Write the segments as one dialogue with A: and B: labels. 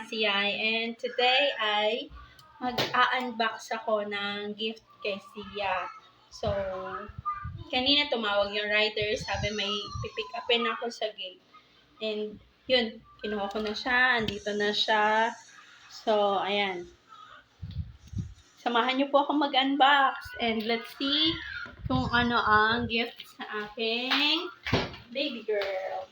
A: Siyay and today ay mag-a-unbox ako ng gift kay Sia. So, kanina tumawag yung rider, sabi may pipick upin ako sa gate. And yun, kinuha ko na siya, andito na siya. So, ayan. Samahan niyo po ako mag-unbox and let's see kung ano ang gift sa aking baby girl.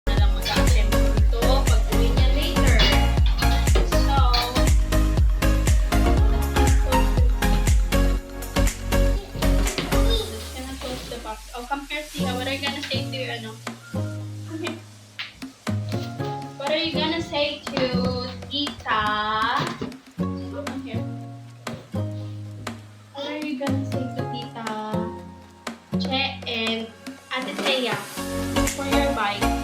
A: Na lang mag-attempt ito pag-uwi niya later. So, just gonna close the box. Oh, come here, Tia. What are you gonna say to ano? Come here. What are you gonna say to Tita? Come here. What are you gonna say to Tita Che and Ate Thea for your bike?